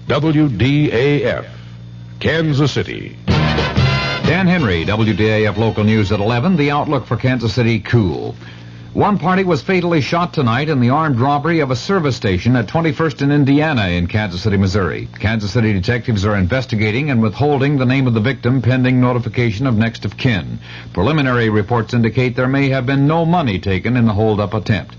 WDAF, Kansas City. Dan Henry, WDAF Local News at 11. The outlook for Kansas City, cool. One party was fatally shot tonight in the armed robbery of a service station at 21st and Indiana in Kansas City, Missouri. Kansas City detectives are investigating and withholding the name of the victim pending notification of next of kin. Preliminary reports indicate there may have been no money taken in the hold-up attempt.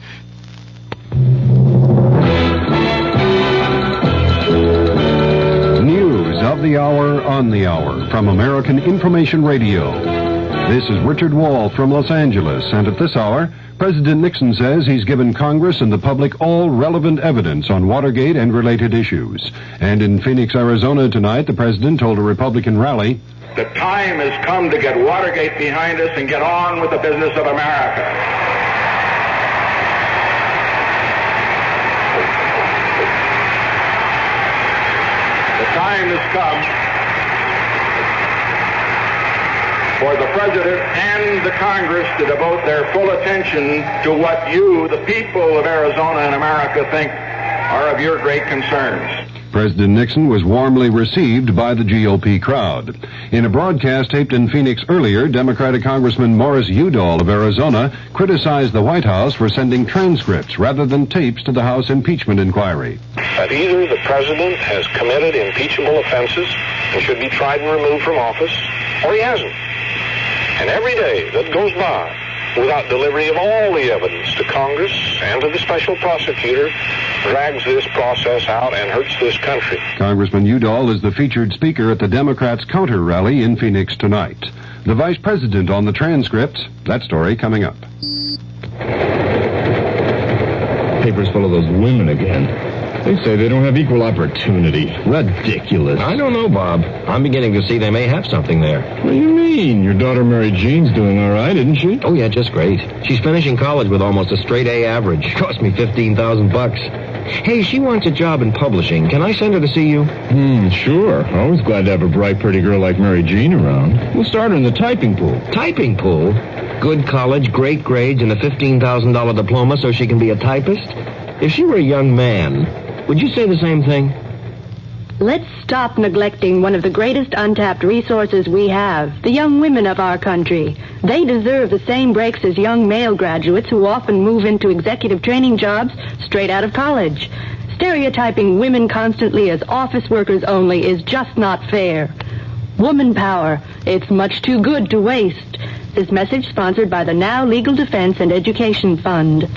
News of the hour on the hour from American Information Radio. This is Richard Wall from Los Angeles, and at this hour, President Nixon says he's given Congress and the public all relevant evidence on Watergate and related issues. And in Phoenix, Arizona tonight, the president told a Republican rally, "The time has come to get Watergate behind us and get on with the business of America." The time has come for the President and the Congress to devote their full attention to what you, the people of Arizona and America, think are of your great concerns. President Nixon was warmly received by the GOP crowd. In a broadcast taped in Phoenix earlier, Democratic Congressman Morris Udall of Arizona criticized the White House for sending transcripts rather than tapes to the House impeachment inquiry. That either the President has committed impeachable offenses and should be tried and removed from office, or he hasn't. And every day that goes by without delivery of all the evidence to Congress and to the special prosecutor drags this process out and hurts this country. Congressman Udall is the featured speaker at the Democrats' counter rally in Phoenix tonight. The vice president on the transcripts, that story coming up. Paper's full of those women again. They say they don't have equal opportunity. Ridiculous. I don't know, Bob. I'm beginning to see they may have something there. What do you mean? Your daughter Mary Jean's doing all right, isn't she? Oh, yeah, just great. She's finishing college with almost a straight A average. Cost me $15,000. Hey, she wants a job in publishing. Can I send her to see you? Sure. Always glad to have a bright, pretty girl like Mary Jean around. We'll start her in the typing pool. Typing pool? Good college, great grades, and a $15,000 diploma so she can be a typist? If she were a young man, would you say the same thing? Let's stop neglecting one of the greatest untapped resources we have, the young women of our country. They deserve the same breaks as young male graduates who often move into executive training jobs straight out of college. Stereotyping women constantly as office workers only is just not fair. Woman power, it's much too good to waste. This message sponsored by the Now Legal Defense and Education Fund.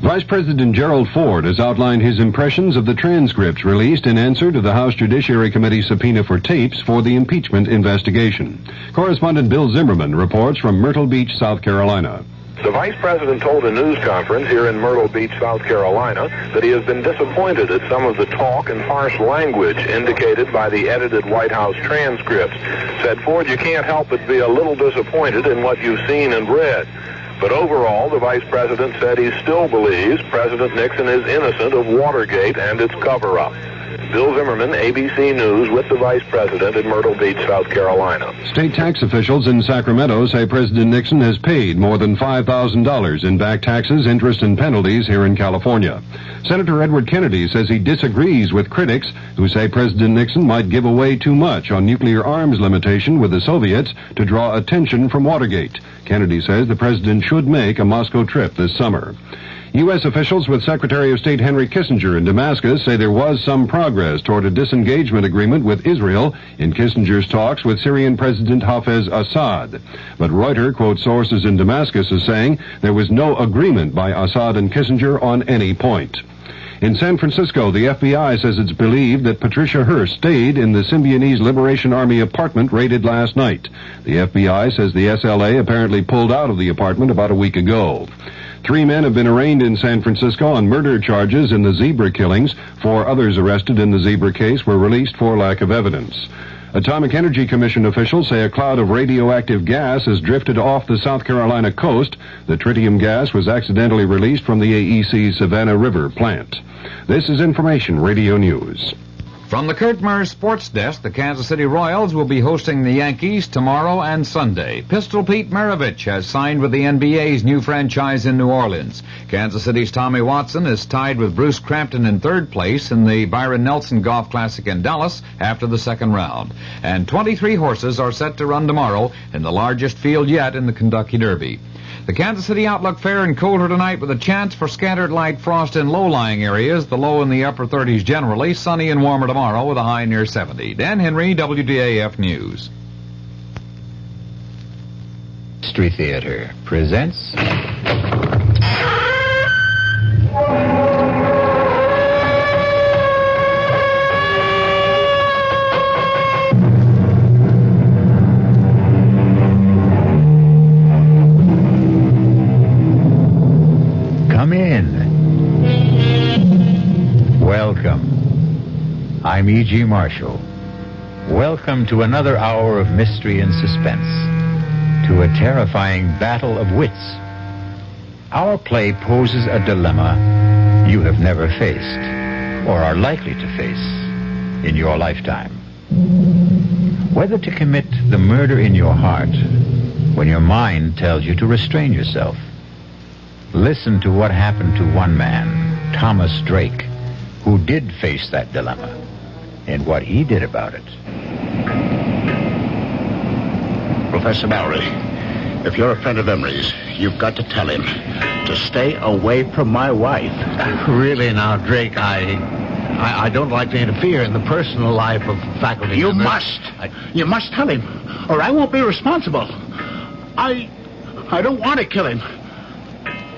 Vice President Gerald Ford has outlined his impressions of the transcripts released in answer to the House Judiciary Committee subpoena for tapes for the impeachment investigation. Correspondent Bill Zimmerman reports from Myrtle Beach, South Carolina. The Vice President told a news conference here in Myrtle Beach, South Carolina, that he has been disappointed at some of the talk and harsh language indicated by the edited White House transcripts. Said Ford, "You can't help but be a little disappointed in what you've seen and read." But overall, the Vice President said he still believes President Nixon is innocent of Watergate and its cover-up. Bill Zimmerman, ABC News, with the Vice President in Myrtle Beach, South Carolina. State tax officials in Sacramento say President Nixon has paid more than $5,000 in back taxes, interest, and penalties here in California. Senator Edward Kennedy says he disagrees with critics who say President Nixon might give away too much on nuclear arms limitation with the Soviets to draw attention from Watergate. Kennedy says the president should make a Moscow trip this summer. U.S. officials with Secretary of State Henry Kissinger in Damascus say there was some progress toward a disengagement agreement with Israel in Kissinger's talks with Syrian President Hafez Assad. But Reuters quotes sources in Damascus as saying there was no agreement by Assad and Kissinger on any point. In San Francisco, the FBI says it's believed that Patricia Hearst stayed in the Symbionese Liberation Army apartment raided last night. The FBI says the SLA apparently pulled out of the apartment about a week ago. 3 men have been arraigned in San Francisco on murder charges in the zebra killings. 4 others arrested in the zebra case were released for lack of evidence. Atomic Energy Commission officials say a cloud of radioactive gas has drifted off the South Carolina coast. The tritium gas was accidentally released from the AEC Savannah River plant. This is Information Radio News. From the Kurt Murr Sports Desk, the Kansas City Royals will be hosting the Yankees tomorrow and Sunday. Pistol Pete Maravich has signed with the NBA's new franchise in New Orleans. Kansas City's Tommy Watson is tied with Bruce Crampton in third place in the Byron Nelson Golf Classic in Dallas after the second round. And 23 horses are set to run tomorrow in the largest field yet in the Kentucky Derby. The Kansas City outlook fair and colder tonight with a chance for scattered light frost in low-lying areas, the low in the upper 30s generally, sunny and warmer tomorrow with a high near 70. Dan Henry, WDAF News. Mystery Theater presents... Come in. Welcome. I'm E.G. Marshall. Welcome to another hour of mystery and suspense, to a terrifying battle of wits. Our play poses a dilemma you have never faced, or are likely to face in your lifetime. Whether to commit the murder in your heart when your mind tells you to restrain yourself. Listen to what happened to one man, Thomas Drake, who did face that dilemma, and what he did about it. Professor Mallory, if you're a friend of Emery's, you've got to tell him to stay away from my wife. Really now, Drake, I don't like to interfere in the personal life of faculty You members. must. You must tell him, or I won't be responsible. I don't want to kill him.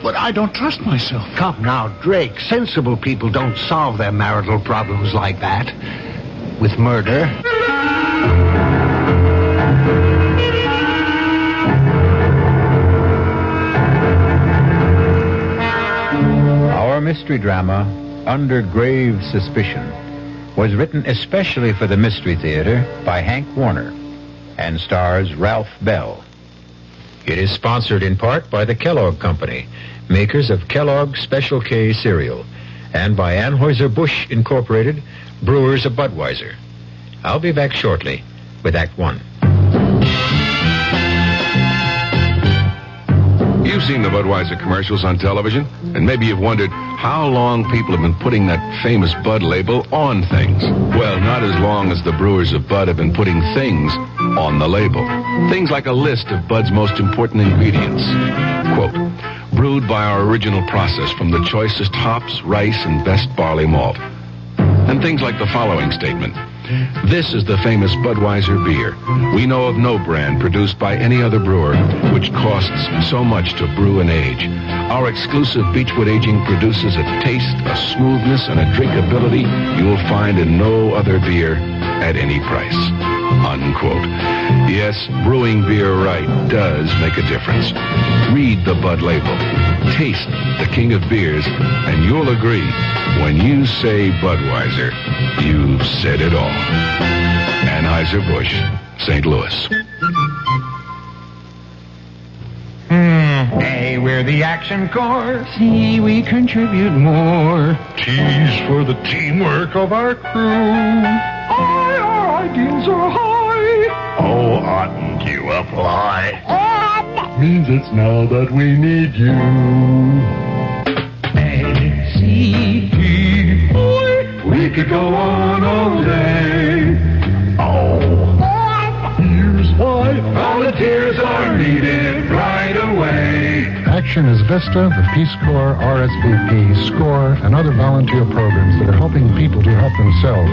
But I don't trust myself. Come now, Drake. Sensible people don't solve their marital problems like that. With murder. Our mystery drama, Under Grave Suspicion, was written especially for the Mystery Theater by Hank Warner and stars Ralph Bell. It is sponsored in part by the Kellogg Company, makers of Kellogg's Special K cereal, and by Anheuser-Busch Incorporated, brewers of Budweiser. I'll be back shortly with Act One. You've seen the Budweiser commercials on television, and maybe you've wondered how long people have been putting that famous Bud label on things. Well, not as long as the brewers of Bud have been putting things on the label. Things like a list of Bud's most important ingredients. Quote, brewed by our original process from the choicest hops, rice, and best barley malt. And things like the following statement. This is the famous Budweiser beer. We know of no brand produced by any other brewer which costs so much to brew and age. Our exclusive Beechwood aging produces a taste, a smoothness, and a drinkability you'll find in no other beer at any price. Unquote. Yes, brewing beer right does make a difference. Read the Bud label. Taste the king of beers, and you'll agree, when you say Budweiser, you've said it all. Anheuser-Busch, St. Louis. A, we're the action corps. C, we contribute more. T's for the teamwork of our crew. I, our ideals are high. Oh, oughtn't you apply? Means it's now that we need you. A, C, D, boy. We could go on all day. Oh. Here's why volunteers are needed right away. Action is Vista, the Peace Corps, RSVP, SCORE, and other volunteer programs that are helping people to help themselves.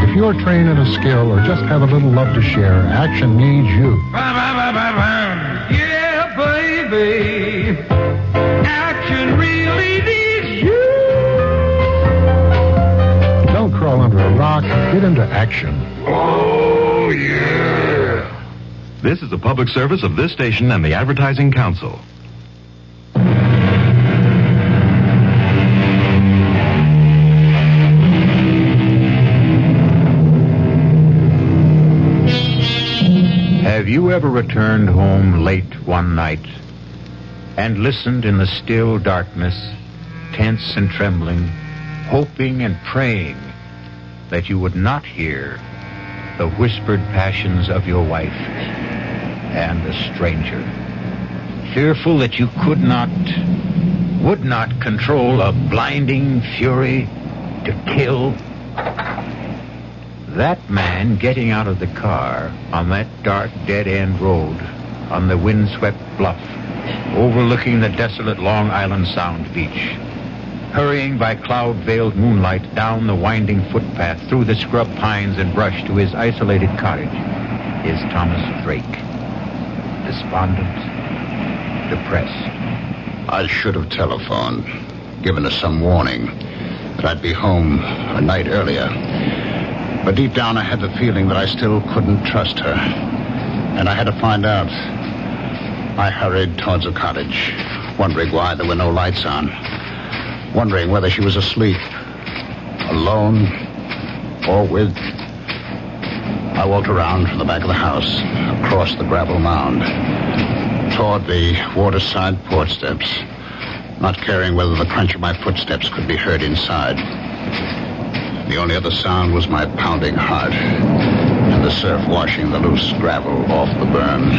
If you're trained in a skill or just have a little love to share, Action needs you. Yeah, baby. Action really needs you. Don't crawl under a rock. Get into action. Oh, yeah. This is a public service of this station and the Advertising Council. Have you ever returned home late one night and listened in the still darkness, tense and trembling, hoping and praying that you would not hear the whispered passions of your wife and the stranger. Fearful that you would not control a blinding fury to kill. That man getting out of the car on that dark dead-end road on the windswept bluff overlooking the desolate Long Island Sound beach, hurrying by cloud-veiled moonlight down the winding footpath through the scrub pines and brush to his isolated cottage, is Thomas Drake. Despondent, depressed. I should have telephoned, given us some warning that I'd be home a night earlier. But deep down I had the feeling that I still couldn't trust her. And I had to find out. I hurried towards the cottage, wondering why there were no lights on. Wondering whether she was asleep, alone, or with... I walked around from the back of the house, across the gravel mound, toward the waterside porch steps, not caring whether the crunch of my footsteps could be heard inside. The only other sound was my pounding heart and the surf washing the loose gravel off the berm.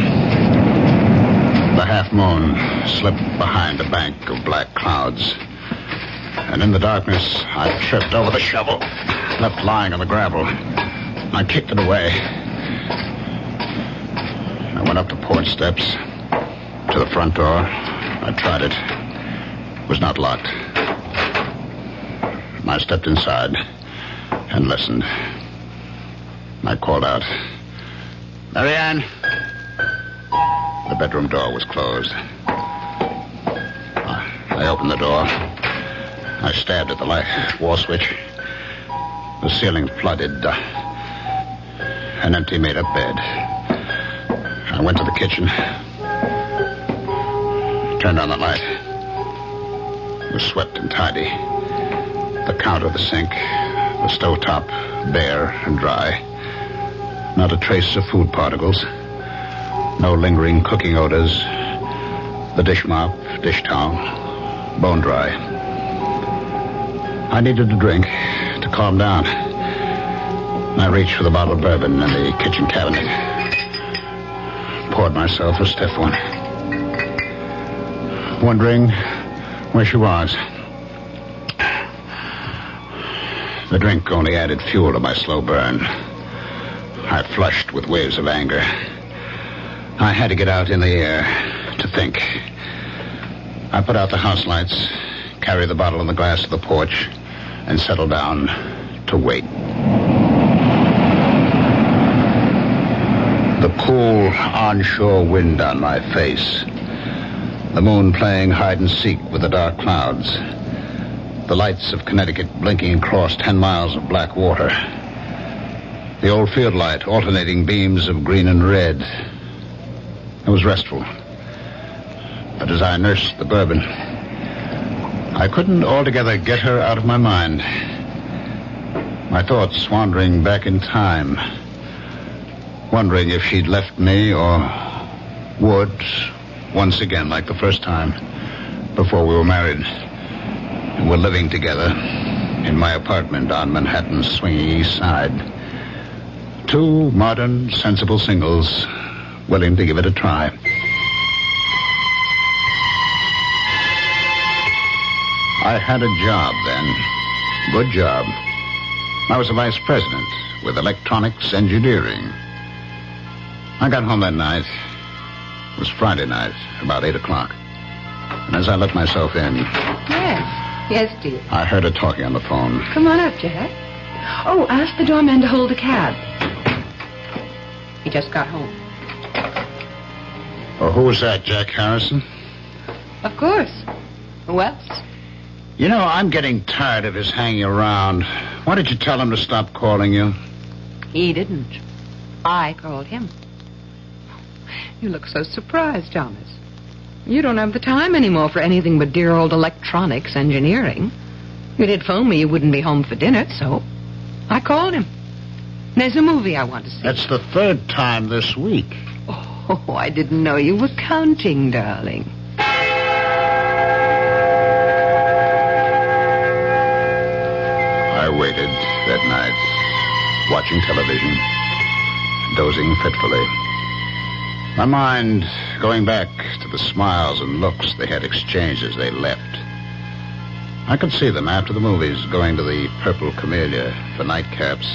The half-moon slipped behind a bank of black clouds. And in the darkness, I tripped over the shovel, left lying on the gravel. I kicked it away. I went up the porch steps to the front door. I tried it. It was not locked. I stepped inside and listened. I called out, "Marianne!" The bedroom door was closed. I opened the door. I stabbed at the light wall switch. The ceiling flooded. An empty made-up bed. I went to the kitchen. Turned on the light. It was swept and tidy. The counter, the sink, the stovetop, bare and dry. Not a trace of food particles. No lingering cooking odors. The dish mop, dish towel, bone dry. I needed a drink to calm down. I reached for the bottle of bourbon in the kitchen cabinet. Poured myself a stiff one. Wondering where she was. The drink only added fuel to my slow burn. I flushed with waves of anger. I had to get out in the air to think. I put out the house lights, carried the bottle and the glass to the porch, and settled down to wait. The cool onshore wind on my face. The moon playing hide and seek with the dark clouds. The lights of Connecticut blinking across 10 miles of black water. The old field light alternating beams of green and red. It was restful. But as I nursed the bourbon, I couldn't altogether get her out of my mind. My thoughts wandering back in time, wondering if she'd left me or would, once again like the first time, before we were married. And we're living together in my apartment on Manhattan's swinging east side. Two modern, sensible singles willing to give it a try. I had a job then. Good job. I was a vice president with electronics engineering. I got home that night. It was Friday night, about 8 o'clock. And as I let myself in... Yes, dear. I heard her talking on the phone. Come on up, Jack. Oh, ask the doorman to hold a cab. He just got home. Oh, who was that, Jack Harrison? Of course. Who else? You know, I'm getting tired of his hanging around. Why did you tell him to stop calling you? He didn't. I called him. You look so surprised, Thomas. You don't have the time anymore for anything but dear old electronics engineering. If you did phone me, you wouldn't be home for dinner, so I called him. There's a movie I want to see. That's the third time this week. Oh, I didn't know you were counting, darling. I waited that night watching television, dozing fitfully. My mind going back to the smiles and looks they had exchanged as they left. I could see them after the movies going to the Purple Camellia for nightcaps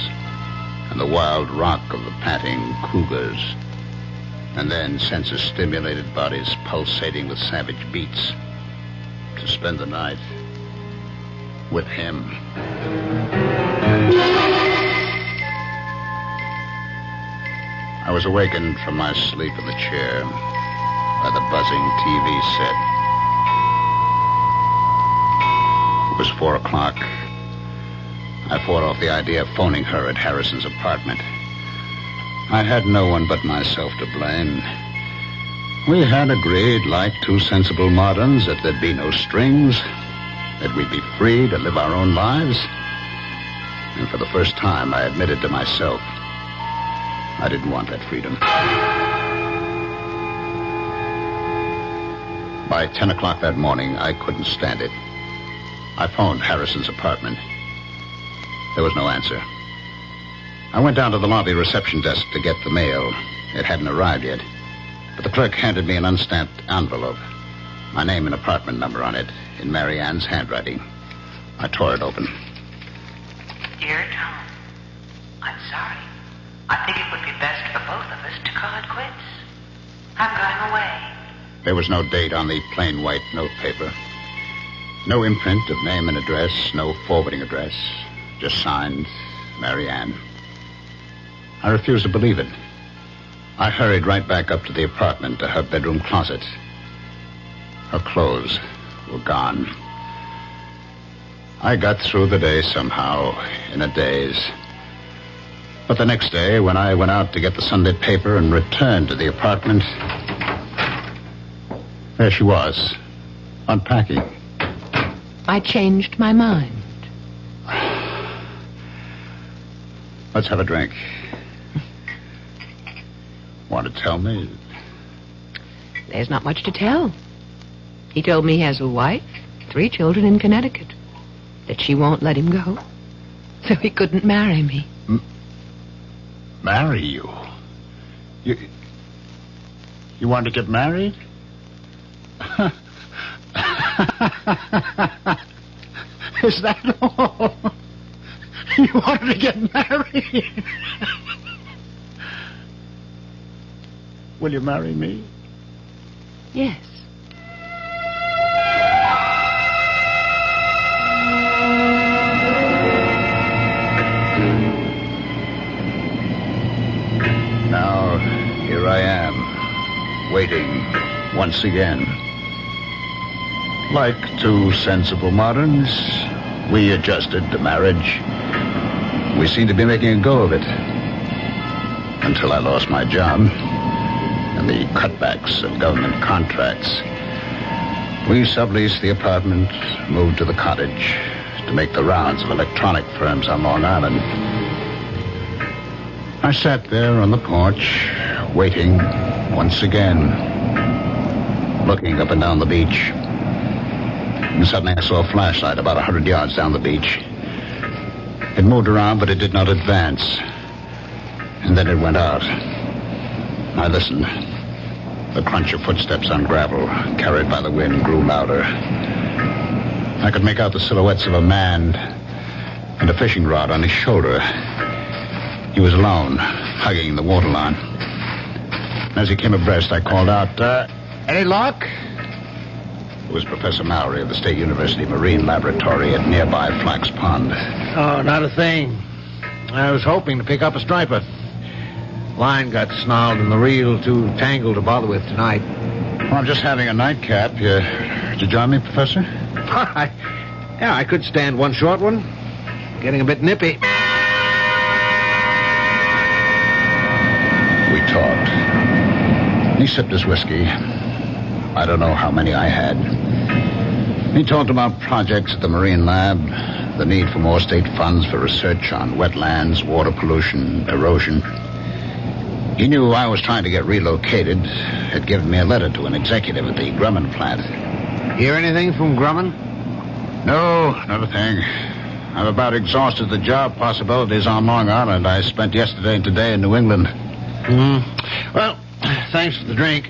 and the wild rock of the panting cougars, and then senses-stimulated bodies pulsating with savage beats to spend the night with him. I was awakened from my sleep in the chair by the buzzing TV set. It was 4 o'clock. I fought off the idea of phoning her at Harrison's apartment. I had no one but myself to blame. We had agreed, like two sensible moderns, that there'd be no strings, that we'd be free to live our own lives. And for the first time, I admitted to myself I didn't want that freedom. By 10 o'clock that morning, I couldn't stand it. I phoned Harrison's apartment. There was no answer. I went down to the lobby reception desk to get the mail. It hadn't arrived yet. But the clerk handed me an unstamped envelope. My name and apartment number on it, in Mary Ann's handwriting. I tore it open. Dear Tom, I'm sorry. I think it would be best for both of us to call it quits. I'm going away. There was no date on the plain white notepaper. No imprint of name and address, no forwarding address. Just signed, Mary Ann. I refused to believe it. I hurried right back up to the apartment, to her bedroom closet. Her clothes were gone. I got through the day somehow, in a daze. But the next day, when I went out to get the Sunday paper and returned to the apartment, there she was, unpacking. I changed my mind. Let's have a drink. Want to tell me? There's not much to tell. He told me he has a wife, 3 children in Connecticut, that she won't let him go, so he couldn't marry me. Marry you? You want to get married? Is that all? You wanted to get married? Will you marry me? Yes. Now, here I am, waiting once again. Like two sensible moderns, we adjusted to marriage. We seemed to be making a go of it. Until I lost my job and the cutbacks of government contracts. We subleased the apartment, moved to the cottage to make the rounds of electronic firms on Long Island. I sat there on the porch, waiting once again, looking up and down the beach. And suddenly I saw a flashlight about 100 yards down the beach. It moved around, but it did not advance. And then it went out. I listened. The crunch of footsteps on gravel, carried by the wind, grew louder. I could make out the silhouettes of a man and a fishing rod on his shoulder. He was alone, hugging the waterline. As he came abreast, I called out, any luck? It was Professor Mowry of the State University Marine Laboratory at nearby Flax Pond. Oh, not a thing. I was hoping to pick up a striper. Line got snarled and the reel too tangled to bother with tonight. Well, I'm just having a nightcap. Did you join me, Professor? I could stand one short one. Getting a bit nippy. We talked. He sipped his whiskey. I don't know how many I had. He talked about projects at the Marine Lab, the need for more state funds for research on wetlands, water pollution, erosion. He knew I was trying to get relocated. Had given me a letter to an executive at the Grumman plant. Hear anything from Grumman? No, not a thing. I've about exhausted the job possibilities on Long Island. I spent yesterday and today in New England. Well, thanks for the drink.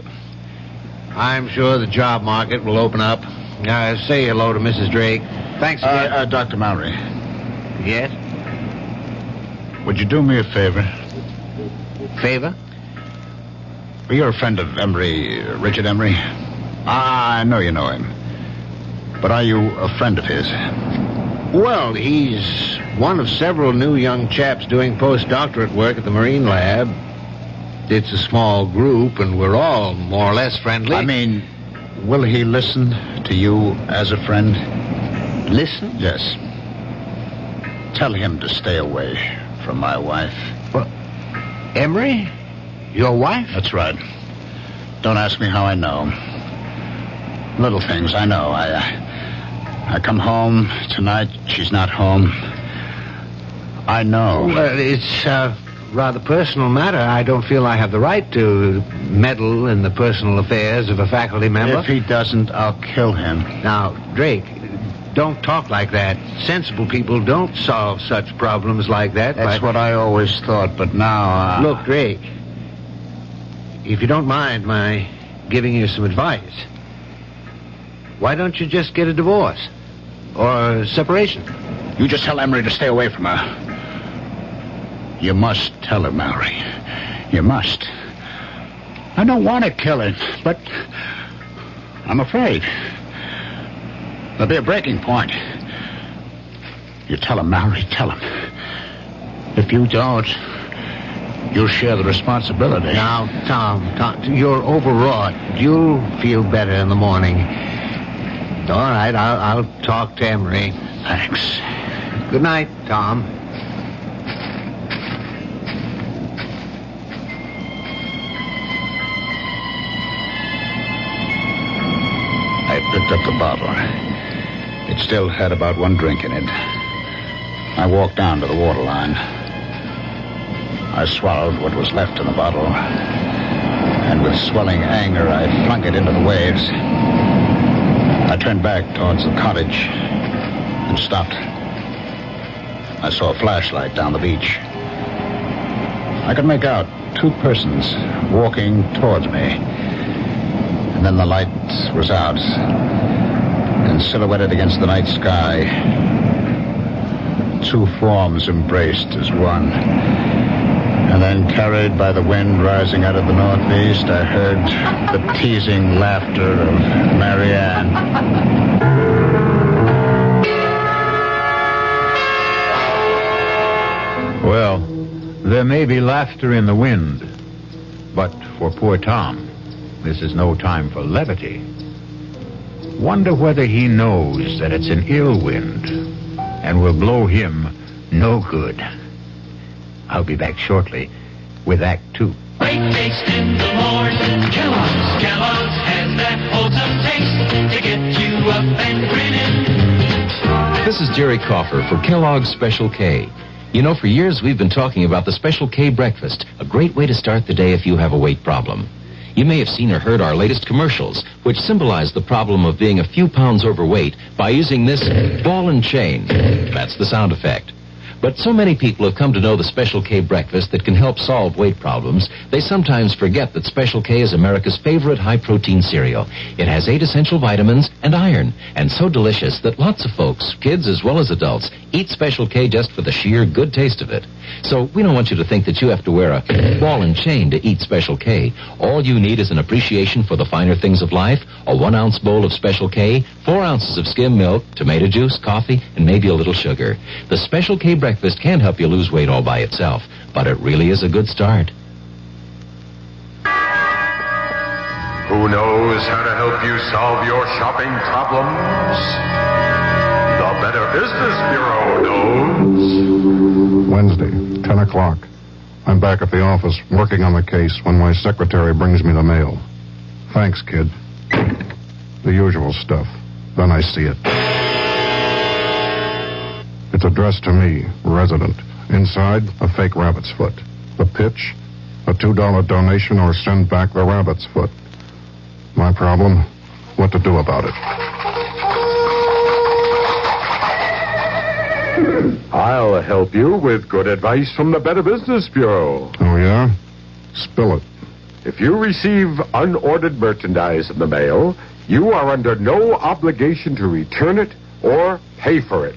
I'm sure the job market will open up. Say hello to Mrs. Drake. Thanks again. Dr. Mallory. Yes? Would you do me a favor? Favor? Well, you're a friend of Emery, Richard Emery. I know you know him. But are you a friend of his? Well, he's one of several new young chaps doing postdoctorate work at the Marine Lab. It's a small group, and we're all more or less friendly. I mean, will he listen to you as a friend? Listen? Yes. Tell him to stay away from my wife. Well, Emery? Your wife? That's right. Don't ask me how I know. Little things, I know. I come home tonight. She's not home. I know. Well, it's a rather personal matter. I don't feel I have the right to meddle in the personal affairs of a faculty member. If he doesn't, I'll kill him. Now, Drake, don't talk like that. Sensible people don't solve such problems like that. That's what I always thought, but now... Look, Drake, if you don't mind my giving you some advice, why don't you just get a divorce? Or separation? You just tell Emery to stay away from her. You must tell her, Mallory. You must. I don't want to kill her, but I'm afraid. There'll be a breaking point. You tell him, Mallory, tell him. If you don't, you'll share the responsibility. Now, Tom, you're overwrought. You'll feel better in the morning. All right, I'll talk to Emery. Thanks. Good night, Tom. I picked up the bottle. It still had about one drink in it. I walked down to the waterline. I swallowed what was left in the bottle, and with swelling anger, I flung it into the waves. I turned back towards the cottage and stopped. I saw a flashlight down the beach. I could make out two persons walking towards me. And then the light was out, and silhouetted against the night sky, two forms embraced as one. And then, carried by the wind rising out of the northeast, I heard the teasing laughter of Marianne. Well, there may be laughter in the wind, but for poor Tom, this is no time for levity. Wonder whether he knows that it's an ill wind and will blow him no good. I'll be back shortly with Act 2. Breakfast in the morning, Kellogg's has that wholesome taste to get you up and grinning. This is Jerry Coffer for Kellogg's Special K. You know, for years we've been talking about the Special K breakfast, a great way to start the day if you have a weight problem. You may have seen or heard our latest commercials, which symbolize the problem of being a few pounds overweight by using this ball and chain. That's the sound effect. But so many people have come to know the Special K breakfast that can help solve weight problems, they sometimes forget that Special K is America's favorite high-protein cereal. It has 8 essential vitamins and iron, and so delicious that lots of folks, kids as well as adults, eat Special K just for the sheer good taste of it. So we don't want you to think that you have to wear a ball and chain to eat Special K. All you need is an appreciation for the finer things of life, a 1-ounce bowl of Special K, 4 ounces of skim milk, tomato juice, coffee, and maybe a little sugar. The Special K breakfast can help you lose weight all by itself, but it really is a good start. Who knows how to help you solve your shopping problems? The Better Business Bureau knows. Wednesday, 10 o'clock. I'm back at the office working on the case when my secretary brings me the mail. Thanks, kid. The usual stuff. Then I see it. It's addressed to me, resident. Inside, a fake rabbit's foot. The pitch, a $2 donation or send back the rabbit's foot. My problem, what to do about it. I'll help you with good advice from the Better Business Bureau. Oh, yeah? Spill it. If you receive unordered merchandise in the mail, you are under no obligation to return it or pay for it.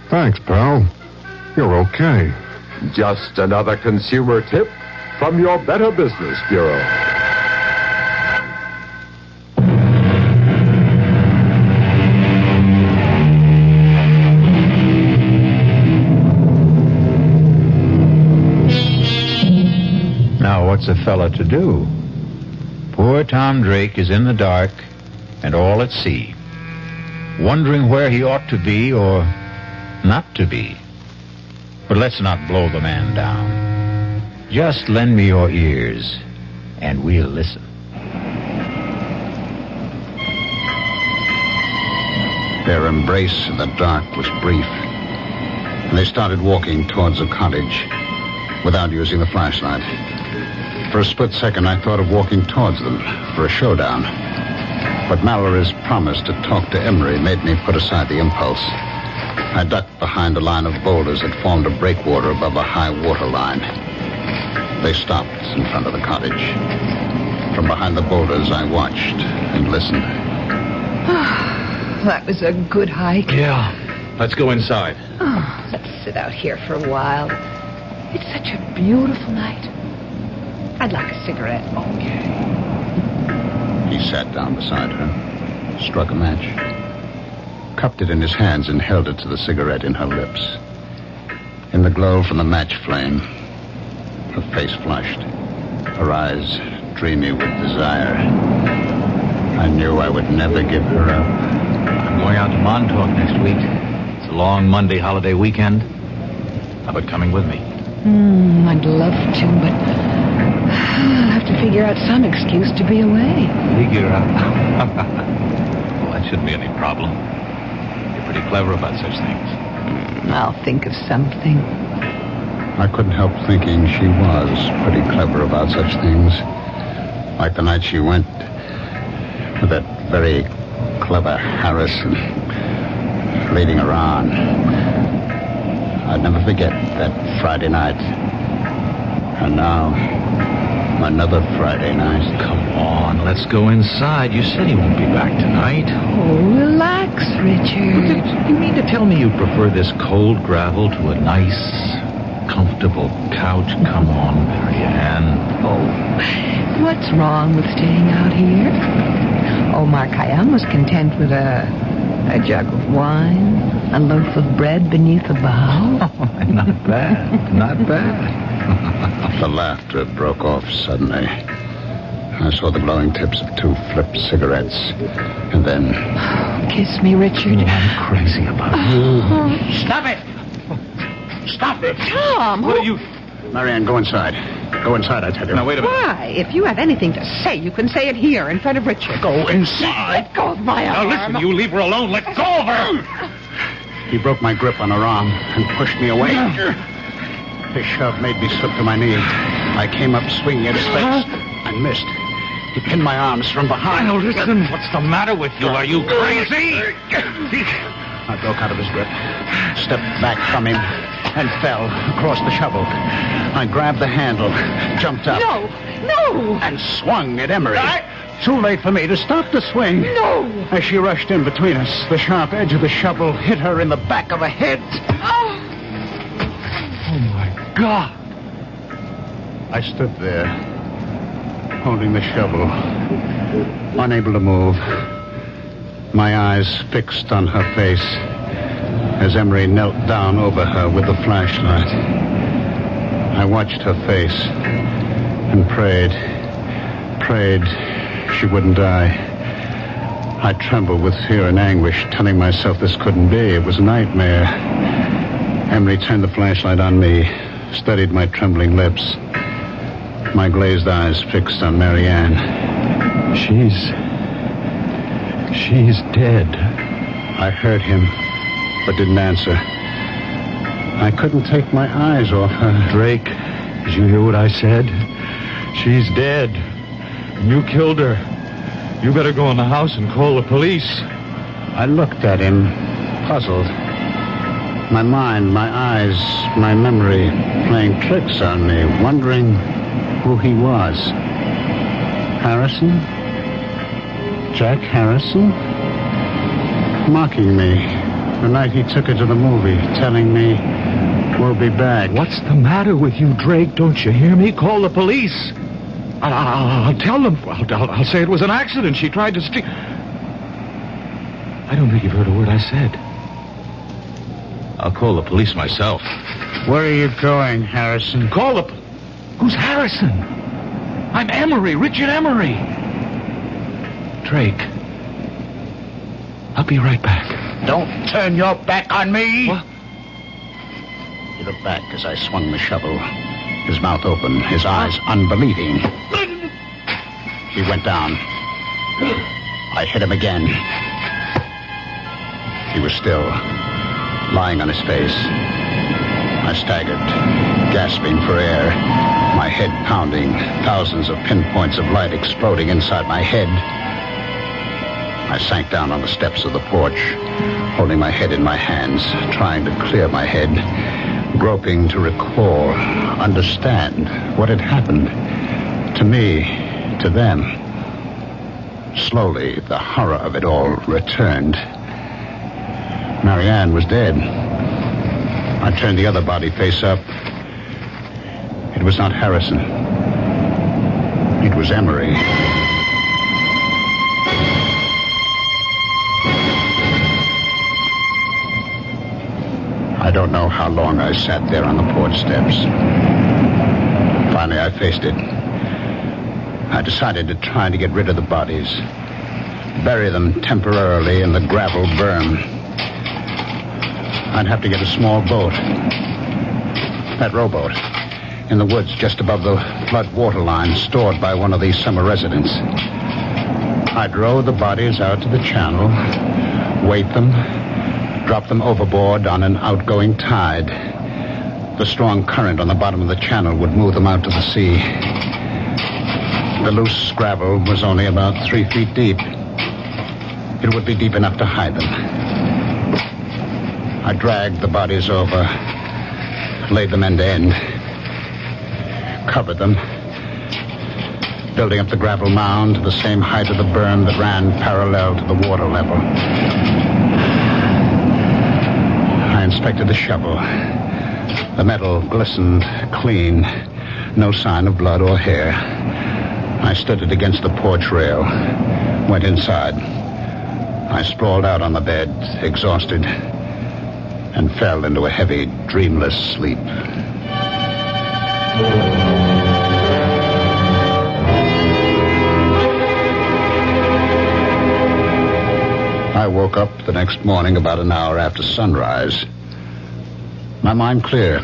Thanks, pal. You're okay. Just another consumer tip from your Better Business Bureau. Now, what's a fella to do? Poor Tom Drake is in the dark and all at sea, wondering where he ought to be or not to be. But let's not blow the man down. Just lend me your ears, and we'll listen. Their embrace in the dark was brief, and they started walking towards the cottage without using the flashlight. For a split second, I thought of walking towards them for a showdown. But Mallory's promise to talk to Emery made me put aside the impulse. I ducked behind a line of boulders that formed a breakwater above a high water line. They stopped in front of the cottage. From behind the boulders, I watched and listened. That was a good hike. Yeah. Let's go inside. Oh, let's sit out here for a while. It's such a beautiful night. I'd like a cigarette. Okay. He sat down beside her, struck a match, cupped it in his hands and held it to the cigarette in her lips. In the glow from the match flame, her face flushed, her eyes dreamy with desire. I knew I would never give her up. I'm going out to Montauk next week. It's a long Monday holiday weekend. How about coming with me? I'd love to, but I'll have to figure out some excuse to be away. Figure out? Well, that shouldn't be any problem. You're pretty clever about such things. I'll think of something. I couldn't help thinking she was pretty clever about such things. Like the night she went with that very clever Harrison leading her on. I'd never forget that Friday night. And now, another Friday night. Come on, let's go inside. You said he won't be back tonight. Oh, relax, Richard. You mean to tell me you prefer this cold gravel to a nice, comfortable couch? Come on, Marianne. Oh, what's wrong with staying out here? Omar Khayyam was content with a jug of wine, a loaf of bread beneath a bough. Oh, not bad, not bad. The laughter broke off suddenly. I saw the glowing tips of two flipped cigarettes, and then... Kiss me, Richard. I'm crazy about you. Stop it! Stop it! Tom! What are you... Marianne, go inside. Go inside, I tell you. Now, wait a minute. Why? If you have anything to say, you can say it here in front of Richard. Go inside. Let go of my arm. Now, listen, you leave her alone. Let go of her. He broke my grip on her arm and pushed me away. His shove made me slip to my knee. I came up swinging at his face and missed. He pinned my arms from behind. Now, listen. What's the matter with you? Are you crazy? I broke out of his grip, stepped back from him, and fell across the shovel. I grabbed the handle, jumped up. No! And swung at Emery. Too late for me to stop the swing. No! As she rushed in between us, the sharp edge of the shovel hit her in the back of the head. Oh my God! I stood there, holding the shovel, unable to move, my eyes fixed on her face as Emery knelt down over her with the flashlight. I watched her face and prayed she wouldn't die. I trembled with fear and anguish, telling myself this couldn't be. It was a nightmare. Emery turned the flashlight on me, studied my trembling lips, my glazed eyes fixed on Marianne. She's dead. I heard him, but didn't answer. I couldn't take my eyes off her. Drake, did you hear what I said? She's dead. You killed her. You better go in the house and call the police. I looked at him, puzzled. My mind, my eyes, my memory playing tricks on me, wondering who he was. Harrison? Jack Harrison? Mocking me. The night he took her to the movie, telling me we'll be back. What's the matter with you, Drake? Don't you hear me? Call the police. I'll tell them. I'll say it was an accident. She tried to steal. I don't think you've heard a word I said. I'll call the police myself. Where are you going, Harrison? Call the... Who's Harrison? I'm Emery, Richard Emery. Drake. I'll be right back. Don't turn your back on me. What? He looked back as I swung the shovel, his mouth open, his eyes unbelieving. He went down. I hit him again. He was still, lying on his face. I staggered, gasping for air, my head pounding, thousands of pinpoints of light exploding inside my head. I sank down on the steps of the porch, holding my head in my hands, trying to clear my head, groping to recall, understand what had happened to me, to them. Slowly, the horror of it all returned. Marianne was dead. I turned the other body face up. It was not Harrison. It was Emery. I don't know how long I sat there on the porch steps. Finally, I faced it. I decided to try to get rid of the bodies, bury them temporarily in the gravel berm. I'd have to get a small boat, that rowboat, in the woods just above the flood water line stored by one of these summer residents. I'd row the bodies out to the channel, weight them, drop them overboard on an outgoing tide. The strong current on the bottom of the channel would move them out to the sea. The loose gravel was only about 3 feet deep. It would be deep enough to hide them. I dragged the bodies over, laid them end to end, covered them, building up the gravel mound to the same height of the berm that ran parallel to the water level. I inspected the shovel. The metal glistened clean, no sign of blood or hair. I stood it against the porch rail, went inside. I sprawled out on the bed, exhausted, and fell into a heavy, dreamless sleep. I woke up the next morning about an hour after sunrise. My mind clear,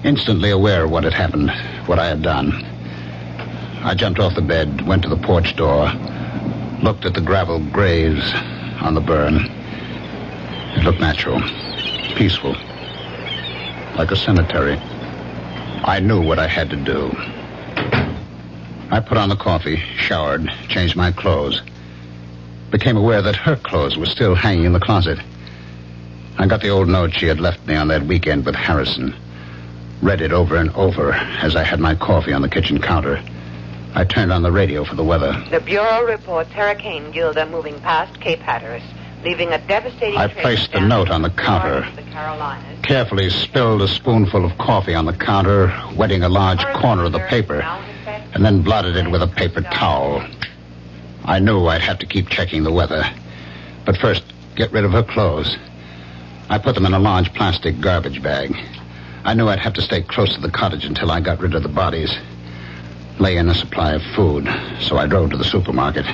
instantly aware of what had happened, what I had done. I jumped off the bed, went to the porch door, looked at the gravel graves on the burn. It looked natural, peaceful, like a cemetery. I knew what I had to do. I put on the coffee, showered, changed my clothes. Became aware that her clothes were still hanging in the closet. I got the old note she had left me on that weekend with Harrison. Read it over and over as I had my coffee on the kitchen counter. I turned on the radio for the weather. The Bureau reports Hurricane Gilda moving past Cape Hatteras, leaving a devastating I placed the note on the counter, carefully spilled a spoonful of coffee on the counter, wetting a large corner of the paper, and then blotted it with a paper towel. I knew I'd have to keep checking the weather, but first get rid of her clothes. I put them in a large plastic garbage bag. I knew I'd have to stay close to the cottage until I got rid of the bodies. Lay in a supply of food, so I drove to the supermarket,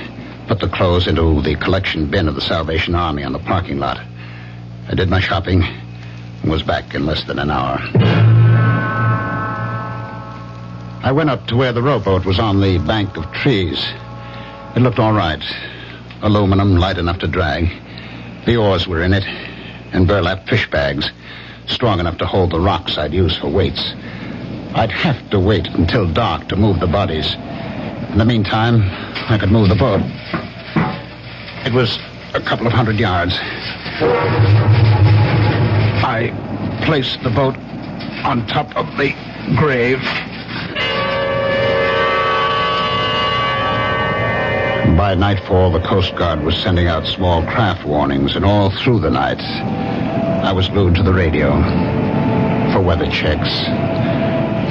put the clothes into the collection bin of the Salvation Army on the parking lot. I did my shopping and was back in less than an hour. I went up to where the rowboat was on the bank of trees. It looked all right. Aluminum, light enough to drag. The oars were in it, and burlap fish bags, strong enough to hold the rocks I'd use for weights. I'd have to wait until dark to move the bodies. In the meantime, I could move the boat. It was a couple of 100 yards. I I placed the boat on top of the grave. By nightfall, the Coast Guard was sending out small craft warnings, and all through the night, I was glued to the radio for weather checks,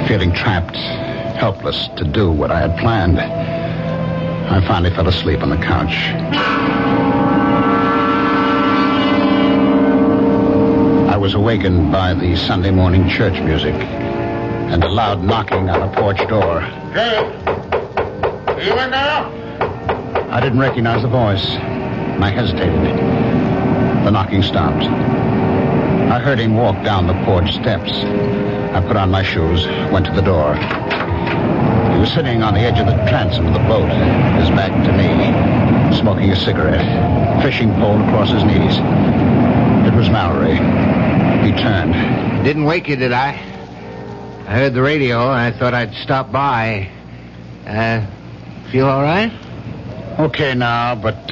feeling trapped, helpless to do what I had planned. I finally fell asleep on the couch. I was awakened by the Sunday morning church music and a loud knocking on a porch door. Hey, are you in there? I didn't recognize the voice. I hesitated. The knocking stopped. I heard him walk down the porch steps. I put on my shoes, went to the door. He was sitting on the edge of the transom of the boat, his back to me, smoking a cigarette, fishing pole across his knees. It was Mallory. He turned. Didn't wake you, did I? I heard the radio. I thought I'd stop by. Feel all right? Okay now, but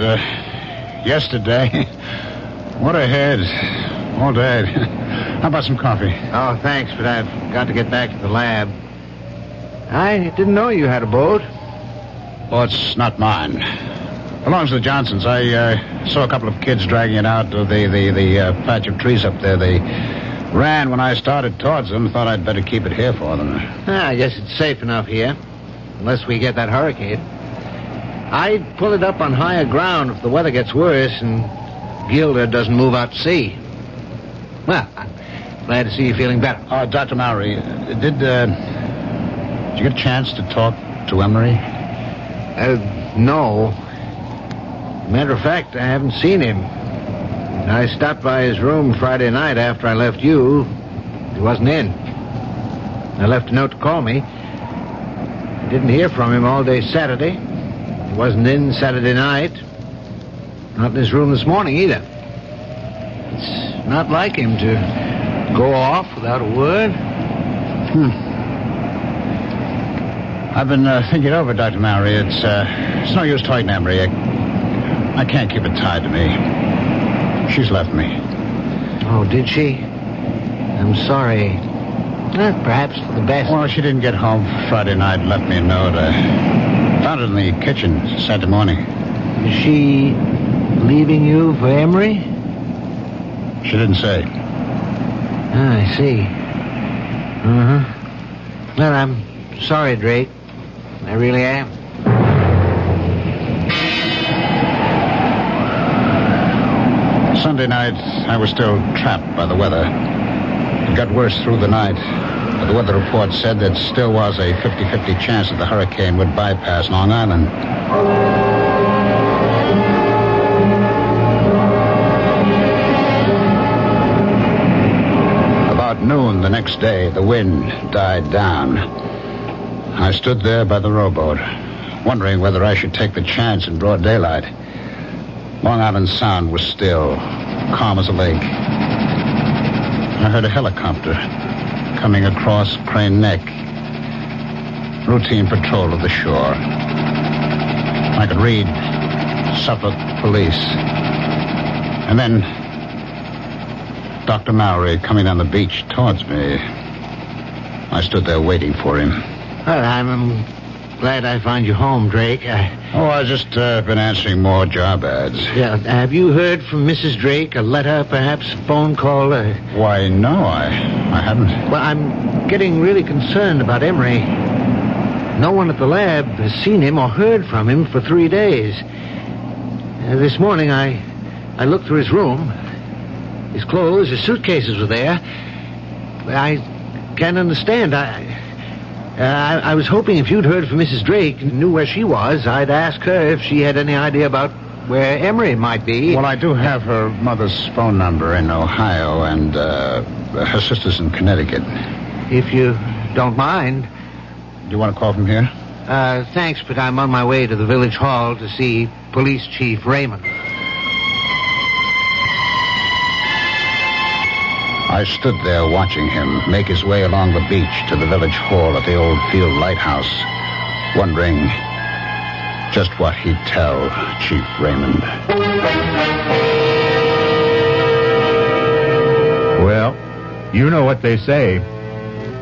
yesterday, what a head. All day. How about some coffee? Oh, thanks, but I've got to get back to the lab. I didn't know you had a boat. Well, it's not mine. Belongs to the Johnsons. I saw a couple of kids dragging it out of the patch of trees up there. They ran when I started towards them. Thought I'd better keep it here for them. I guess it's safe enough here, unless we get that hurricane. I'd pull it up on higher ground if the weather gets worse and Gilda doesn't move out to sea. Well, I'm glad to see you feeling better. Dr. Mallory, did you get a chance to talk to Emery? No. Matter of fact, I haven't seen him. I stopped by his room Friday night after I left you. He wasn't in. I left a note to call me. I didn't hear from him all day Saturday. He wasn't in Saturday night. Not in his room this morning either. It's not like him to go off without a word. I've been thinking over, Dr. Mallory. It's no use talking to Emery. I can't keep it tied to me. She's left me. Oh, did she? I'm sorry. Perhaps for the best. Well, she didn't get home Friday night and left me a note. I found it in the kitchen Saturday morning. Is she leaving you for Emery? She didn't say. I see. Uh-huh. Well, I'm sorry, Drake. I really am. Sunday night, I was still trapped by the weather. It got worse through the night. But the weather report said there still was a 50-50 chance that the hurricane would bypass Long Island. About noon the next day, the wind died down. I stood there by the rowboat, wondering whether I should take the chance in broad daylight. Long Island Sound was still, calm as a lake. I heard a helicopter coming across Crane Neck. Routine patrol of the shore. I could read Suffolk Police. And then Dr. Mallory coming down the beach towards me. I stood there waiting for him. Well, I'm glad I found you home, Drake. I've just been answering more job ads. Yeah, have you heard from Mrs. Drake? A letter, perhaps? A phone call? Why, no, I haven't. Well, I'm getting really concerned about Emery. No one at the lab has seen him or heard from him for 3 days. This morning, I looked through his room. His clothes, his suitcases were there. I can't understand. I was hoping if you'd heard from Mrs. Drake and knew where she was, I'd ask her if she had any idea about where Emery might be. Well, I do have her mother's phone number in Ohio and her sister's in Connecticut. If you don't mind. Do you want to call from here? Thanks, but I'm on my way to the village hall to see Police Chief Raymond. I stood there watching him make his way along the beach to the village hall at the old field lighthouse, wondering just what he'd tell Chief Raymond. Well, You know what they say.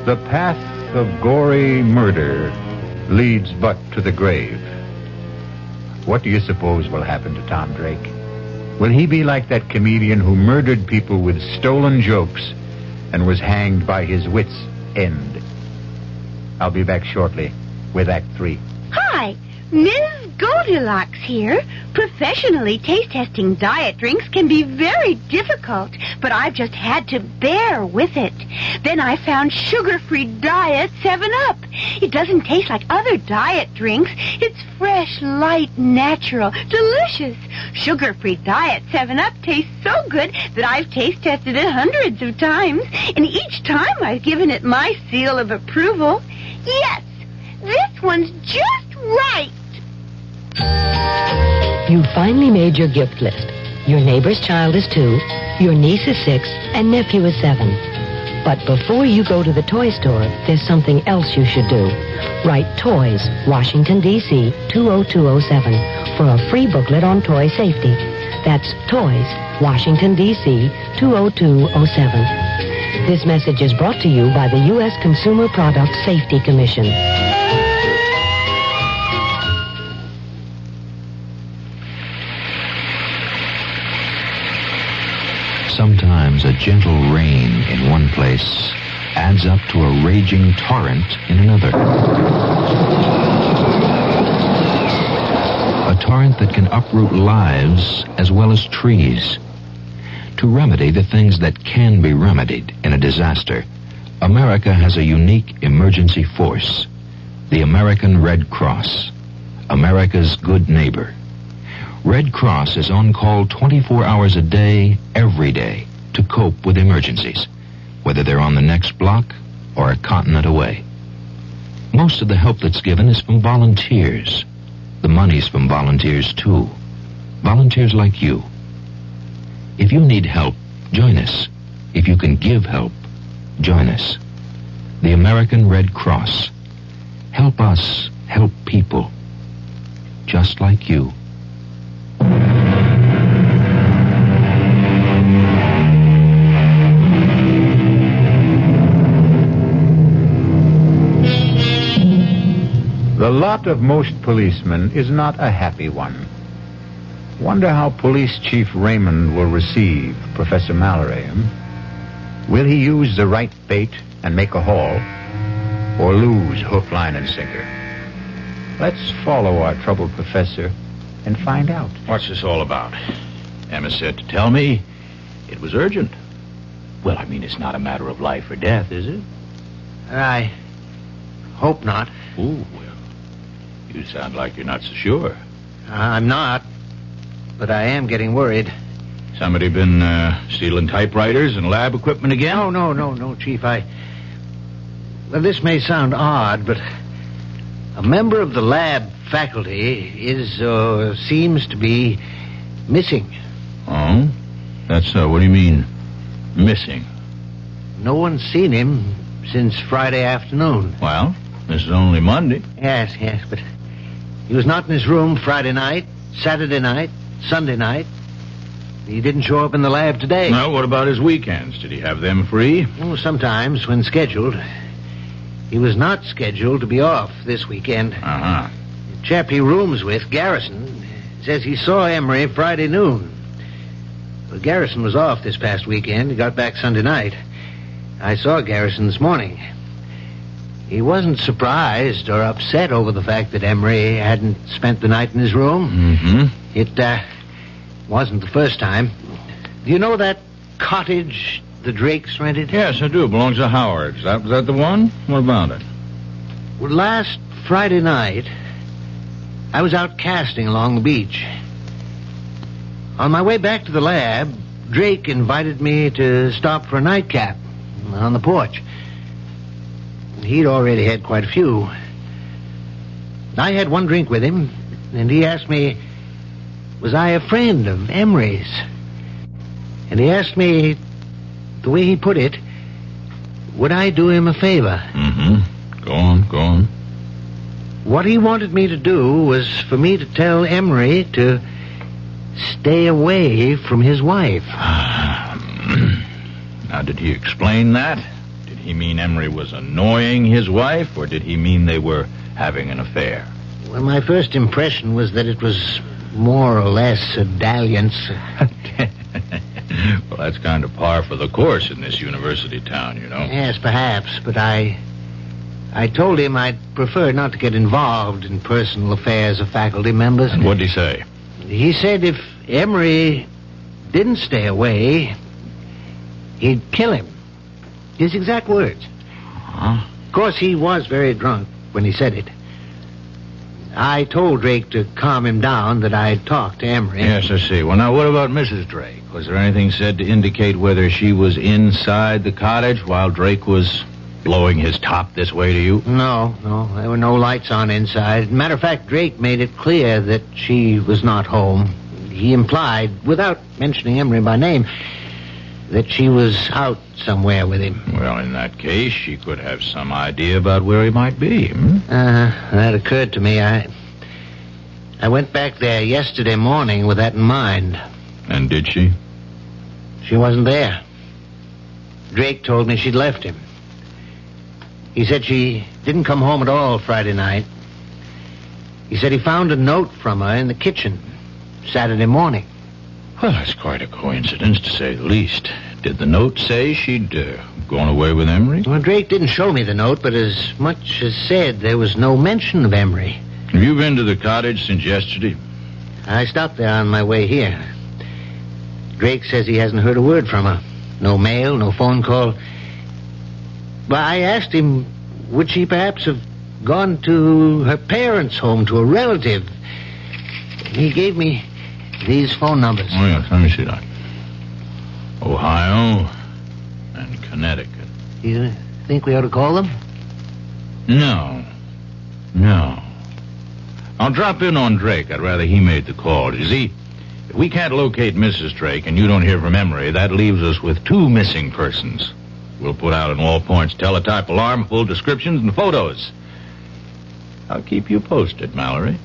The path of gory murder leads but to the grave. What do you suppose will happen to Tom Drake? Will he be like that comedian who murdered people with stolen jokes and was hanged by his wits' end? I'll be back shortly with Act 3. Hi, Ms. Goldilocks here. Professionally taste-testing diet drinks can be very difficult, but I've just had to bear with it. Then I found sugar-free Diet 7-Up. It doesn't taste like other diet drinks. It's fresh, light, natural, delicious. Sugar-free Diet 7-Up tastes so good that I've taste-tested it hundreds of times, and each time I've given it my seal of approval. Yes, this one's just right. You've finally made your gift list. Your neighbor's child is 2, your niece is 6, and nephew is 7. But before you go to the toy store, there's something else you should do. Write Toys, Washington, D.C., 20207 for a free booklet on toy safety. That's Toys, Washington, D.C., 20207. This message is brought to you by the U.S. Consumer Product Safety Commission. Sometimes a gentle rain in one place adds up to a raging torrent in another. A torrent that can uproot lives as well as trees. To remedy the things that can be remedied in a disaster, America has a unique emergency force, the American Red Cross, America's good neighbor. Red Cross is on call 24 hours a day, every day, to cope with emergencies, whether they're on the next block or a continent away. Most of the help that's given is from volunteers. The money's from volunteers, too. Volunteers like you. If you need help, join us. If you can give help, join us. The American Red Cross. Help us help people just like you. The lot of most policemen is not a happy one. Wonder how Police Chief Raymond will receive Professor Mallory. Will he use the right bait and make a haul, or lose hook, line, and sinker? Let's follow our troubled professor and find out. What's this all about? Emma said to tell me it was urgent. Well, I mean, it's not a matter of life or death, is it? I hope not. Ooh, well, you sound like you're not so sure. I'm not, but I am getting worried. Somebody been stealing typewriters and lab equipment again? No, Chief. Well, this may sound odd, but a member of the lab faculty seems to be missing. Oh? That's what do you mean, missing? No one's seen him since Friday afternoon. Well, this is only Monday. Yes, but he was not in his room Friday night, Saturday night, Sunday night. He didn't show up in the lab today. Well, what about his weekends? Did he have them free? Oh, sometimes, when scheduled. He was not scheduled to be off this weekend. Uh-huh. The chap he rooms with, Garrison, says he saw Emery Friday noon. Well, Garrison was off this past weekend. He got back Sunday night. I saw Garrison this morning. He wasn't surprised or upset over the fact that Emery hadn't spent the night in his room. Mm-hmm. It wasn't the first time. Do you know that cottage the Drakes rented? Yes, I do. It belongs to Howard. Is that the one? What about it? Well, last Friday night, I was out casting along the beach. On my way back to the lab, Drake invited me to stop for a nightcap on the porch. He'd already had quite a few. I had one drink with him, and he asked me, was I a friend of Emery's? And he asked me, the way he put it, would I do him a favor? Mm-hmm. Go on. What he wanted me to do was for me to tell Emery to stay away from his wife. Now, did he explain that? Did he mean Emery was annoying his wife, or did he mean they were having an affair? Well, my first impression was that it was more or less a dalliance. Well, that's kind of par for the course in this university town, you know. Yes, perhaps, but I told him I'd prefer not to get involved in personal affairs of faculty members. And what'd he say? He said if Emery didn't stay away, he'd kill him. His exact words. Huh? Of course, he was very drunk when he said it. I told Drake to calm him down, that I'd talked to Emery. Yes, I see. Well, now, what about Mrs. Drake? Was there anything said to indicate whether she was inside the cottage while Drake was blowing his top this way to you? No. There were no lights on inside. Matter of fact, Drake made it clear that she was not home. He implied, without mentioning Emery by name, that she was out somewhere with him. Well, in that case, she could have some idea about where he might be. That occurred to me. I went back there yesterday morning with that in mind. And did she? She wasn't there. Drake told me she'd left him. He said she didn't come home at all Friday night. He said he found a note from her in the kitchen Saturday morning. Well, that's quite a coincidence, to say the least. Did the note say she'd gone away with Emery? Well, Drake didn't show me the note, but as much as said there was no mention of Emery. Have you been to the cottage since yesterday? I stopped there on my way here. Drake says he hasn't heard a word from her. No mail, no phone call. But I asked him, would she perhaps have gone to her parents' home, to a relative? He gave me these phone numbers. Oh, yes, let me see that. Ohio and Connecticut. You think we ought to call them? No. I'll drop in on Drake. I'd rather he made the call. You see, if we can't locate Mrs. Drake and you don't hear from Emery, that leaves us with 2 missing persons. We'll put out an all-points teletype alarm, full descriptions and photos. I'll keep you posted, Mallory.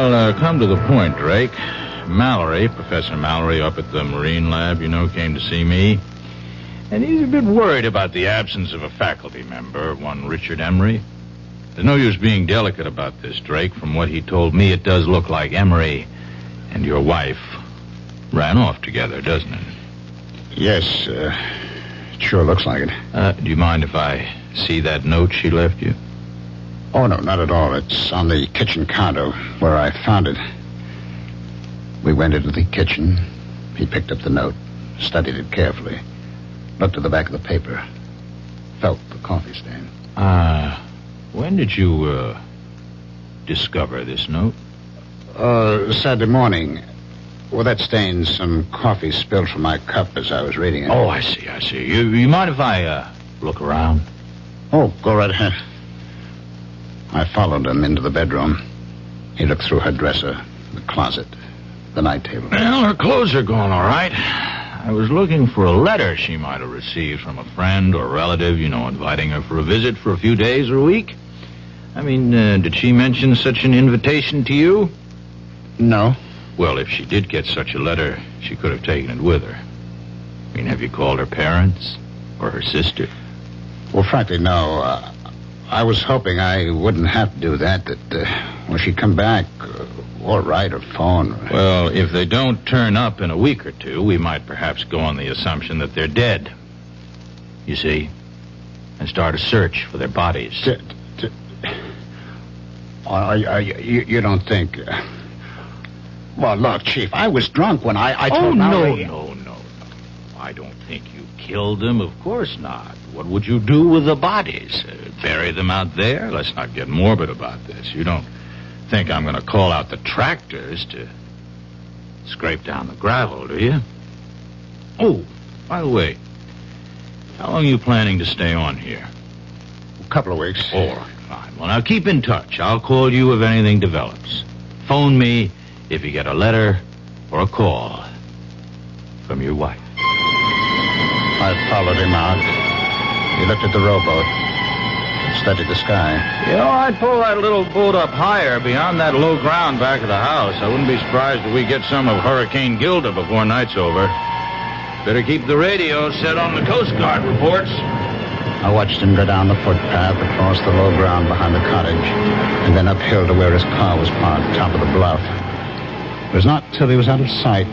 I'll come to the point, Drake. Mallory, Professor Mallory up at the Marine Lab, came to see me. And he's a bit worried about the absence of a faculty member, one Richard Emery. There's no use being delicate about this, Drake. From what he told me, it does look like Emery and your wife ran off together, doesn't it? Yes, it sure looks like it. Do you mind if I see that note she left you? Oh, no, not at all. It's on the kitchen counter where I found it. We went into the kitchen. He picked up the note, studied it carefully, looked at the back of the paper, felt the coffee stain. When did you, discover this note? Saturday morning. Well, that stain's some coffee spilled from my cup as I was reading it. Oh, I see. You mind if I, look around? Oh, go right ahead. I followed him into the bedroom. He looked through her dresser, the closet, the night table. Well, her clothes are gone, all right. I was looking for a letter she might have received from a friend or relative, inviting her for a visit for a few days or a week. I mean, did she mention such an invitation to you? No. Well, if she did get such a letter, she could have taken it with her. I mean, have you called her parents or her sister? Well, frankly, no. I was hoping I wouldn't have to do that, when she'd come back, or write or phone. Well, if they don't turn up in a week or two, we might perhaps go on the assumption that they're dead. You see? And start a search for their bodies. You don't think... Well, look, Chief, I was drunk when I told Mallory... No. I don't think you killed them. Of course not. What would you do with the bodies? Bury them out there? Let's not get morbid about this. You don't think I'm going to call out the tractors to scrape down the gravel, do you? Oh, by the way, how long are you planning to stay on here? A couple of weeks. All right, fine. Well, now keep in touch. I'll call you if anything develops. Phone me if you get a letter or a call from your wife. I followed him out. He looked at the rowboat, Study the sky. You know, I'd pull that little boat up higher beyond that low ground back of the house. I wouldn't be surprised if we get some of Hurricane Gilda before night's over. Better keep the radio set on the Coast Guard reports. I watched him go down the footpath across the low ground behind the cottage and then uphill to where his car was parked, top of the bluff. It was not till he was out of sight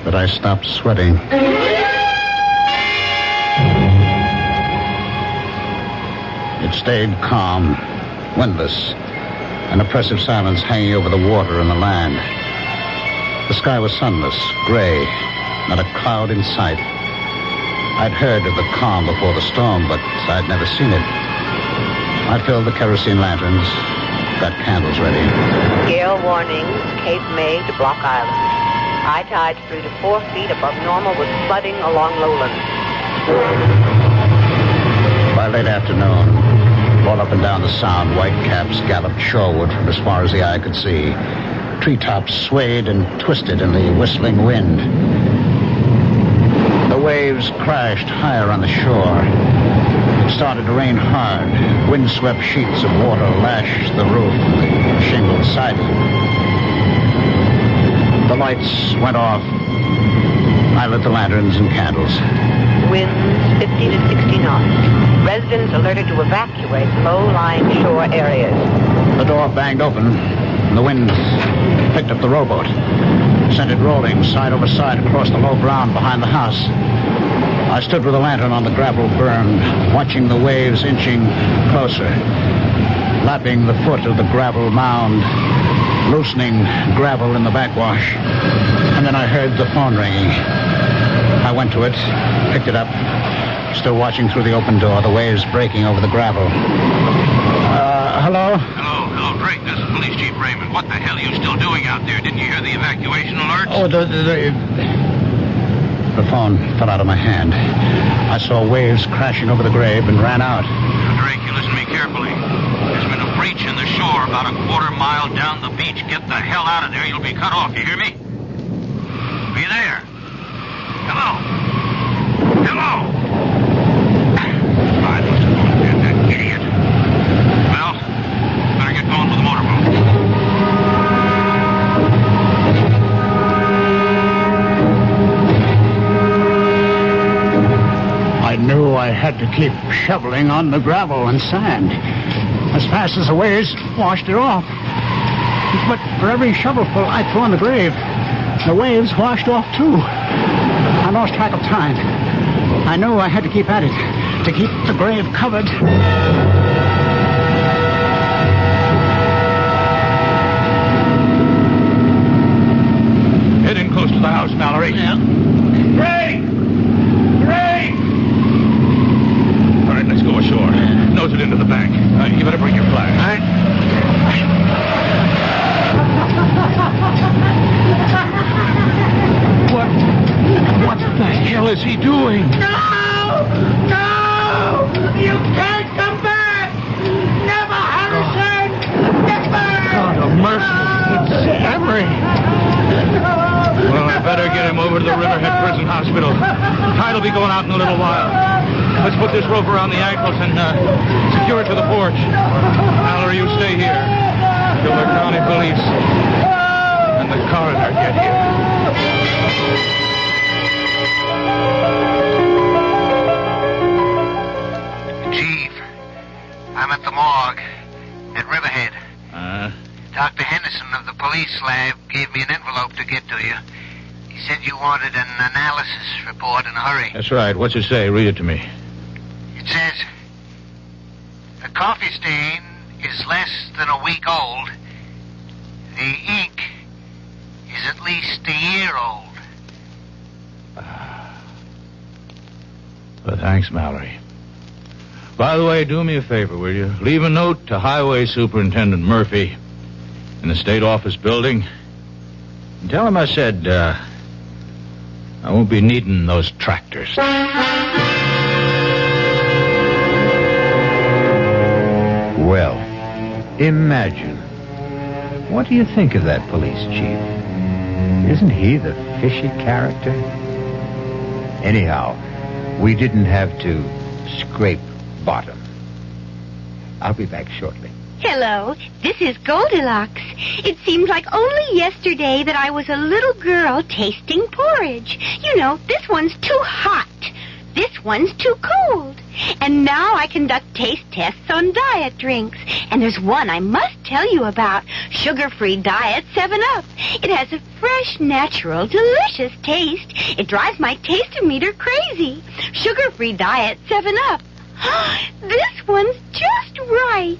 that I stopped sweating. It stayed calm, windless, an oppressive silence hanging over the water and the land. The sky was sunless, gray, not a cloud in sight. I'd heard of the calm before the storm, but I'd never seen it. I filled the kerosene lanterns, got candles ready. Gale warnings, Cape May to Block Island. High tides 3 to 4 feet above normal with flooding along lowlands. By late afternoon, all up and down the Sound, white caps galloped shoreward from as far as the eye could see. Treetops swayed and twisted in the whistling wind. The waves crashed higher on the shore. It started to rain hard. Windswept sheets of water lashed the roof and the shingled siding. The lights went off. I lit the lanterns and candles. Winds 50 to 60 knots. Residents alerted to evacuate low-lying shore areas. The door banged open, and the wind picked up the rowboat, sent it rolling side over side across the low ground behind the house. I stood with a lantern on the gravel berm, watching the waves inching closer, lapping the foot of the gravel mound, loosening gravel in the backwash. And then I heard the phone ringing. I went to it, picked it up, still watching through the open door, the waves breaking over the gravel. Hello? Hello, Drake. This is Police Chief Raymond. What the hell are you still doing out there? Didn't you hear the evacuation alerts? Oh, the phone fell out of my hand. I saw waves crashing over the grave and ran out. Now, Drake, you listen to me carefully. There's been a breach in the shore about a quarter mile down the beach. Get the hell out of there. You'll be cut off. You hear me? Are you there? Hello? Hello? I must have gone dead, that idiot. Well, better get going for the motorboat. I knew I had to keep shoveling on the gravel and sand as fast as the waves washed it off. But for every shovelful I threw on the grave, the waves washed off too. I lost track of time. I knew I had to keep at it to keep the grave covered. Head in close to the house, Mallory. Yeah. Drake! Drake! All right, let's go ashore. Nose it into the bank. You better bring your flag. All right. What the hell is he doing? No! No! You can't come back! Never, Harrison! Never! God of mercy. It's Emery. Well, I better get him over to the Riverhead Prison Hospital. Tide will be going out in a little while. Let's put this rope around the ankles and secure it to the porch. Mallory, you stay here till the county police and the coroner get here. Chief, I'm at the morgue at Riverhead. Dr. Henderson of the police lab gave me an envelope to get to you. He said you wanted an analysis report in a hurry. That's right. What's it say? Read it to me. It says, the coffee stain is less than a week old. The ink is at least a year old. Well, thanks, Mallory. By the way, do me a favor, will you? Leave a note to Highway Superintendent Murphy in the State Office building. And tell him I said, I won't be needing those tractors. Well, imagine. What do you think of that police chief? Isn't he the fishy character? Anyhow, we didn't have to scrape bottom. I'll be back shortly. Hello, this is Goldilocks. It seems like only yesterday that I was a little girl tasting porridge. You know, this one's too hot. This one's too cold. And now I conduct taste tests on diet drinks. And there's one I must tell you about. Sugar-free Diet 7-Up. It has a fresh, natural, delicious taste. It drives my taste-o-meter crazy. Sugar-free Diet 7-Up. This one's just right.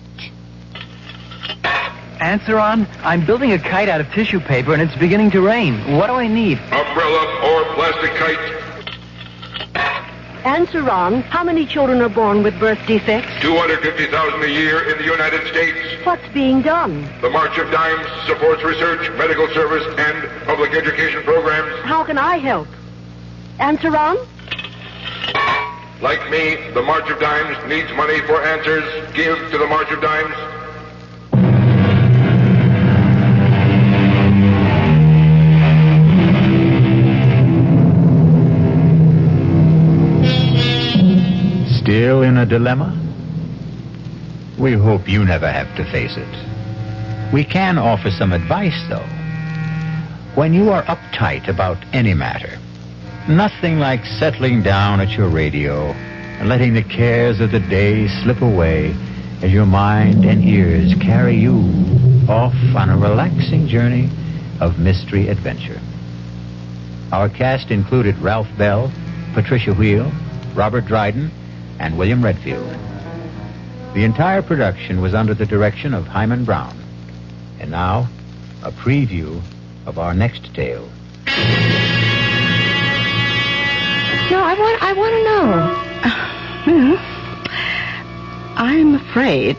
Answer on. I'm building a kite out of tissue paper, and it's beginning to rain. What do I need? Umbrella or plastic kite. Answer on. How many children are born with birth defects? 250,000 a year in the United States. What's being done? The March of Dimes supports research, medical service, and public education programs. How can I help? Answer on. Like me, the March of Dimes needs money for answers. Give to the March of Dimes. Still in a dilemma? We hope you never have to face it. We can offer some advice, though. When you are uptight about any matter, nothing like settling down at your radio and letting the cares of the day slip away as your mind and ears carry you off on a relaxing journey of mystery adventure. Our cast included Ralph Bell, Patricia Wheel, Robert Dryden, and William Redfield. The entire production was under the direction of Hyman Brown. And now, a preview of our next tale. No, I want to know. Well, I'm afraid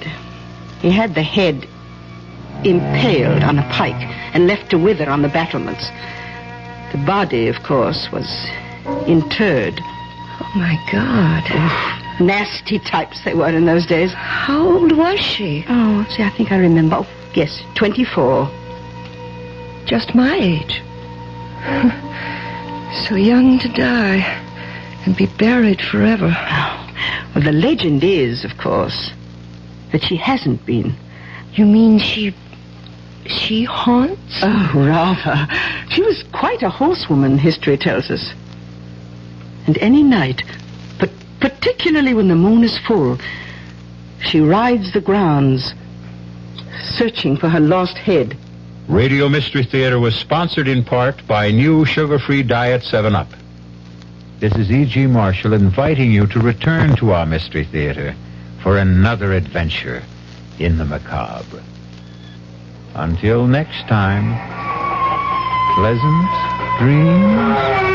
he had the head impaled on a pike and left to wither on the battlements. The body, of course, was interred. Oh, my God. Oh, nasty types they were in those days. How old was she? Oh, see, I think I remember. Oh, yes, 24. Just my age. So young to die and be buried forever. Oh, well, the legend is, of course, that she hasn't been. You mean she haunts? Oh, rather. She was quite a horsewoman, history tells us. And any night, but particularly when the moon is full, she rides the grounds, searching for her lost head. Radio Mystery Theater was sponsored in part by new sugar-free Diet 7-Up. This is E.G. Marshall inviting you to return to our Mystery Theater for another adventure in the macabre. Until next time, pleasant dreams.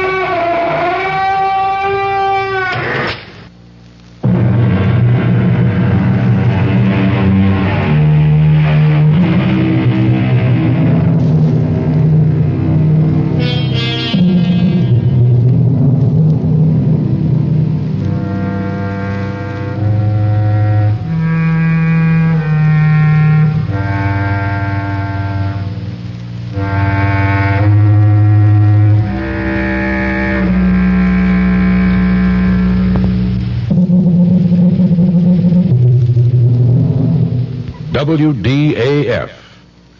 WDAF,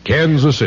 Kansas City.